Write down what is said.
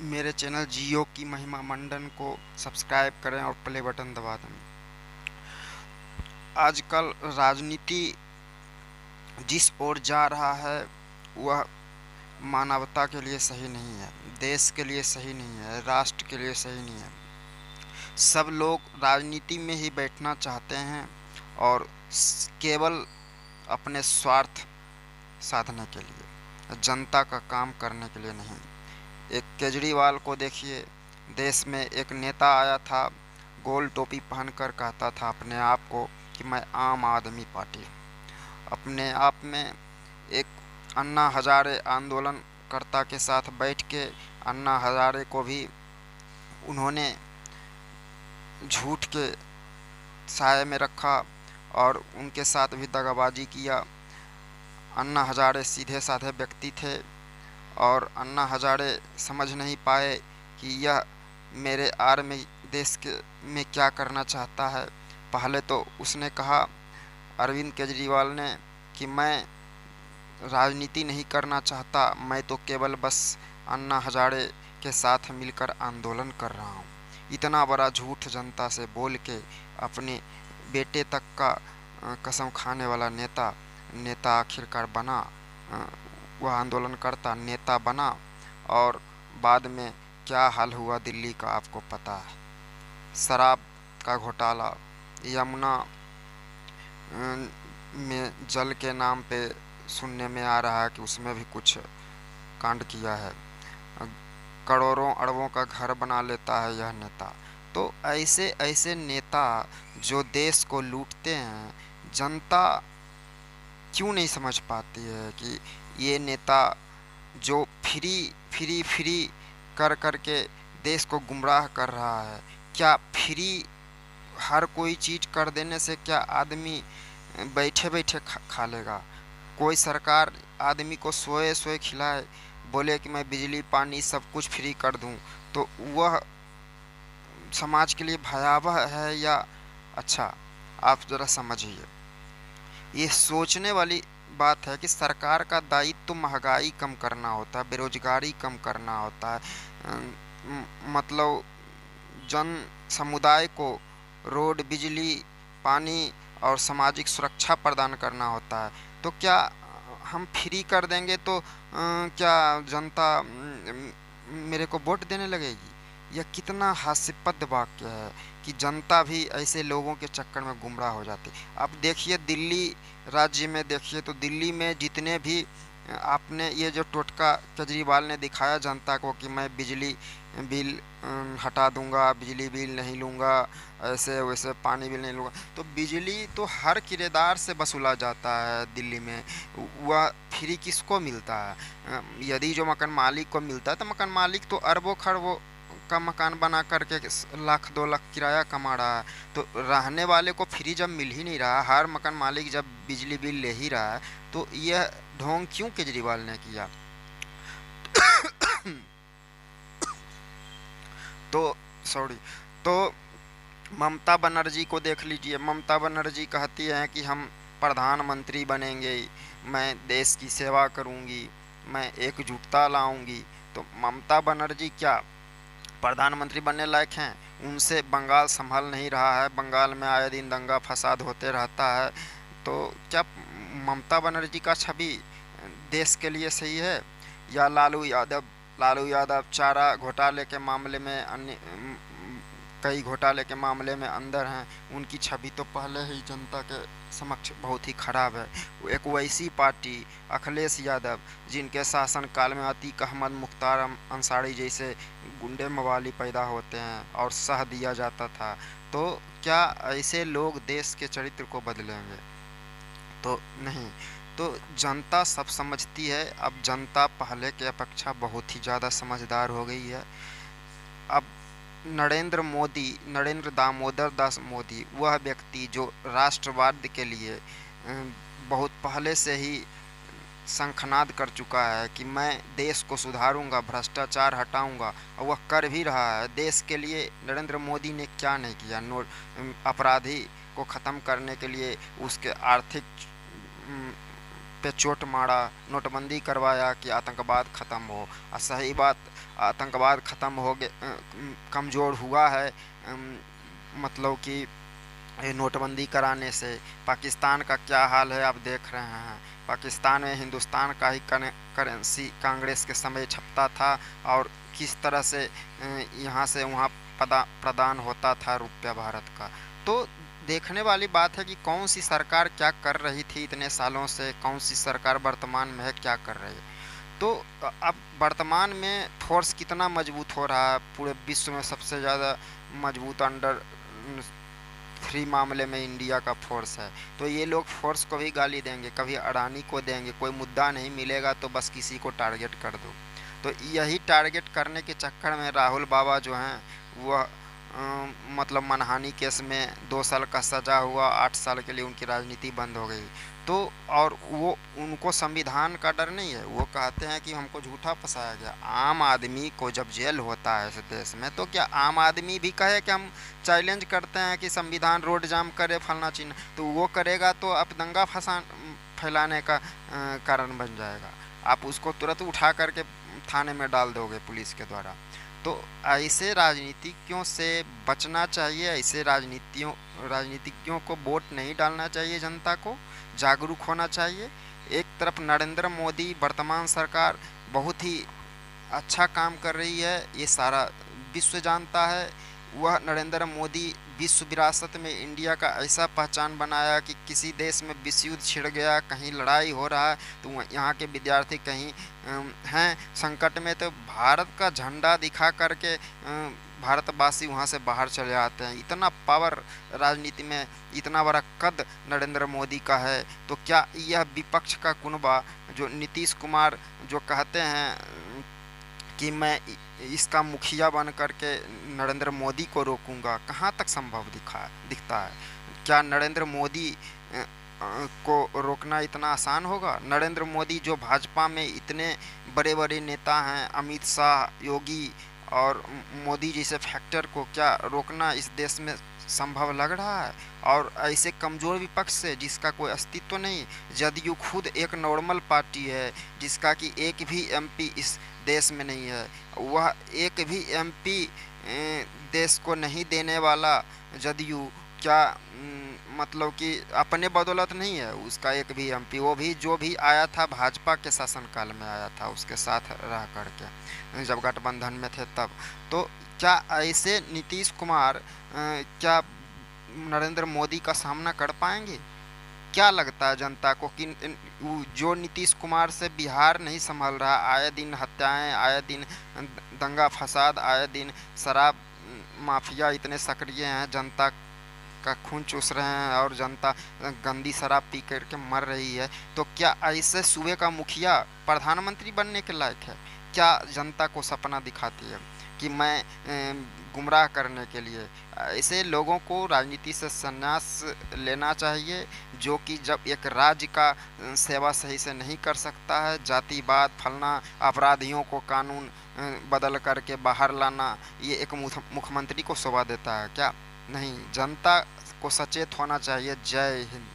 मेरे चैनल जियो की महिमा मंडन को सब्सक्राइब करें और प्ले बटन दबा दें। आजकल राजनीति जिस ओर जा रहा है वह मानवता के लिए सही नहीं है, देश के लिए सही नहीं है, राष्ट्र के लिए सही नहीं है। सब लोग राजनीति में ही बैठना चाहते हैं और केवल अपने स्वार्थ साधने के लिए, जनता का काम करने के लिए नहीं। एक केजरीवाल को देखिए, देश में एक नेता आया था, गोल टोपी पहनकर कहता था अपने आप को कि मैं आम आदमी पार्टी। अपने आप में एक अन्ना हजारे आंदोलनकर्ता के साथ बैठ के अन्ना हजारे को भी उन्होंने झूठ के साए में रखा और उनके साथ भी दगाबाजी किया। अन्ना हजारे सीधे साधे व्यक्ति थे और अन्ना हजारे समझ नहीं पाए कि यह मेरे आर्मी देश के में क्या करना चाहता है। पहले तो उसने कहा, अरविंद केजरीवाल ने, कि मैं राजनीति नहीं करना चाहता, मैं तो केवल बस अन्ना हजारे के साथ मिलकर आंदोलन कर रहा हूँ। इतना बड़ा झूठ जनता से बोल के अपने बेटे तक का कसम खाने वाला नेता आखिरकार बना, वह आंदोलनकर्ता नेता बना। और बाद में क्या हाल हुआ दिल्ली का आपको पता है। शराब का घोटाला, यमुना में जल के नाम पे सुनने में आ रहा है कि उसमें भी कुछ कांड किया है। करोड़ों अरबों का घर बना लेता है यह नेता। तो ऐसे ऐसे नेता जो देश को लूटते हैं, जनता क्यों नहीं समझ पाती है कि ये नेता जो फ्री फ्री फ्री कर कर के देश को गुमराह कर रहा है। क्या फ्री हर कोई चीज़ कर देने से क्या आदमी बैठे बैठे खा लेगा? कोई सरकार आदमी को सोए सोए खिलाए, बोले कि मैं बिजली पानी सब कुछ फ्री कर दूं, तो वह समाज के लिए भयावह है या अच्छा? आप ज़रा समझिए। ये सोचने वाली बात है कि सरकार का दायित्व तो महंगाई कम करना होता है, बेरोजगारी कम करना होता है, मतलब जन समुदाय को रोड, बिजली, पानी और सामाजिक सुरक्षा प्रदान करना होता है। तो क्या हम फ्री कर देंगे तो क्या जनता मेरे को वोट देने लगेगी? यह कितना हास्यास्पद वाक्य है कि जनता भी ऐसे लोगों के चक्कर में गुमराह हो जाती। अब देखिए दिल्ली राज्य में, देखिए तो दिल्ली में जितने भी आपने ये जो टोटका केजरीवाल ने दिखाया जनता को कि मैं बिजली बिल हटा दूंगा, बिजली बिल नहीं लूँगा, ऐसे वैसे पानी बिल नहीं लूँगा, तो बिजली तो हर किराएदार से वसूला जाता है दिल्ली में। वह फ्री किसको मिलता है? यदि जो मकान मालिक को मिलता है तो मकान मालिक तो अरबों खरबों का मकान बना करके लाख 2 लाख किराया कमा रहा है। तो रहने वाले को फ्री जब मिल ही नहीं रहा, हर मकान मालिक जब बिजली बिल ले ही रहा है, तो यह ढोंग क्यों केजरीवाल ने किया? तो सॉरी, तो ममता बनर्जी को देख लीजिए। ममता बनर्जी कहती हैं कि हम प्रधानमंत्री बनेंगे, मैं देश की सेवा करूंगी, मैं एकजुटता लाऊंगी। तो ममता बनर्जी क्या प्रधानमंत्री बनने लायक हैं? उनसे बंगाल संभल नहीं रहा है, बंगाल में आए दिन दंगा फसाद होते रहता है। तो क्या ममता बनर्जी का छवि देश के लिए सही है? या लालू यादव चारा घोटाले के मामले में, अन्य कई घोटाले के मामले में अंदर हैं, उनकी छवि तो पहले ही जनता के समक्ष बहुत ही खराब है। एक वैसी पार्टी अखिलेश यादव, जिनके शासनकाल में अतीक अहमद, मुख्तार अंसारी जैसे गुंडे मवाली पैदा होते हैं और सह दिया जाता था। तो क्या ऐसे लोग देश के चरित्र को बदलेंगे? तो नहीं। तो जनता सब समझती है। अब जनता पहले के अपेक्षा बहुत ही ज़्यादा समझदार हो गई है। अब नरेंद्र दामोदर दास मोदी, वह व्यक्ति जो राष्ट्रवाद के लिए बहुत पहले से ही शंखनाद कर चुका है कि मैं देश को सुधारूंगा, भ्रष्टाचार हटाऊंगा, और वह कर भी रहा है। देश के लिए नरेंद्र मोदी ने क्या नहीं किया? अपराधी को ख़त्म करने के लिए उसके आर्थिक पे चोट मारा, नोटबंदी करवाया कि आतंकवाद ख़त्म हो। और सही बात, आतंकवाद ख़त्म हो गया, कमज़ोर हुआ है, मतलब कि ये नोटबंदी कराने से। पाकिस्तान का क्या हाल है आप देख रहे हैं। पाकिस्तान में हिंदुस्तान का ही करेंसी कांग्रेस के समय छपता था, और किस तरह से यहाँ से वहाँ प्रदान होता था रुपया भारत का। तो देखने वाली बात है कि कौन सी सरकार क्या कर रही थी इतने सालों से, कौन सी सरकार वर्तमान में है क्या कर रही है। तो अब वर्तमान में फोर्स कितना मजबूत हो रहा है, पूरे विश्व में सबसे ज़्यादा मजबूत अंडर 3 मामले में इंडिया का फोर्स है। तो ये लोग फोर्स को भी गाली देंगे, कभी अडानी को देंगे, कोई मुद्दा नहीं मिलेगा तो बस किसी को टारगेट कर दो। तो यही टारगेट करने के चक्कर में राहुल बाबा जो हैं वह मतलब मानहानि केस में 2 साल का सज़ा हुआ, 8 साल के लिए उनकी राजनीति बंद हो गई। तो और वो उनको संविधान का डर नहीं है, वो कहते हैं कि हमको झूठा फंसाया गया। आम आदमी को जब जेल होता है इस देश में, तो क्या आम आदमी भी कहे कि हम चैलेंज करते हैं कि संविधान रोड जाम करे फलना चिन्ह, तो वो करेगा तो अब दंगा फैलाने का कारण बन जाएगा। आप उसको तुरंत उठा करके थाने में डाल दोगे पुलिस के द्वारा। तो ऐसे राजनीतिज्ञों से बचना चाहिए, ऐसे राजनीतिज्ञों को वोट नहीं डालना चाहिए, जनता को जागरूक होना चाहिए। एक तरफ नरेंद्र मोदी वर्तमान सरकार बहुत ही अच्छा काम कर रही है, ये सारा विश्व जानता है। वह नरेंद्र मोदी विश्व विरासत में इंडिया का ऐसा पहचान बनाया कि किसी देश में विश्व युद्ध छिड़ गया, कहीं लड़ाई हो रहा है, तो यहाँ के विद्यार्थी कहीं हैं संकट में, तो भारत का झंडा दिखा करके भारतवासी वहाँ से बाहर चले आते हैं। इतना पावर राजनीति में, इतना बड़ा कद नरेंद्र मोदी का है। तो क्या यह विपक्ष का कुनबा जो नीतीश कुमार जो कहते हैं कि मैं इसका मुखिया बन करके नरेंद्र मोदी को रोकूंगा, कहाँ तक संभव दिखता है। क्या नरेंद्र मोदी को रोकना इतना आसान होगा। नरेंद्र मोदी जो भाजपा में इतने बड़े बड़े नेता हैं, अमित शाह, योगी और मोदी जैसे फैक्टर को क्या रोकना इस देश में संभव लग रहा है। और ऐसे कमज़ोर विपक्ष से जिसका कोई अस्तित्व नहीं, जदयू खुद एक नॉर्मल पार्टी है जिसका कि एक भी एमपी इस देश में नहीं है, वह एक भी एमपी देश को नहीं देने वाला जदयू क्या मतलब कि अपने बदौलत नहीं है उसका एक भी एमपी, वो भी जो भी आया था भाजपा के शासनकाल में आया था, उसके साथ रह करके जब गठबंधन में थे तब। तो क्या ऐसे नीतीश कुमार क्या नरेंद्र मोदी का सामना कर पाएंगे। क्या लगता है जनता को कि जो नीतीश कुमार से बिहार नहीं संभल रहा, आए दिन हत्याएं, आए दिन दंगा फसाद, आए दिन शराब माफिया इतने सक्रिय हैं, जनता का खून चूस रहे हैं और जनता गंदी शराब पी करके मर रही है। तो क्या ऐसे सूबे का मुखिया प्रधानमंत्री बनने के लायक है। क्या जनता को सपना दिखाती है कि मैं गुमराह करने के लिए। ऐसे लोगों को राजनीति से संन्यास लेना चाहिए, जो कि जब एक राज्य का सेवा सही से नहीं कर सकता है, जातिवाद फलना, अपराधियों को कानून बदल करके बाहर लाना, ये एक मुख्यमंत्री को शोभा देता है क्या। नहीं, जनता को सचेत होना चाहिए। जय हिंद।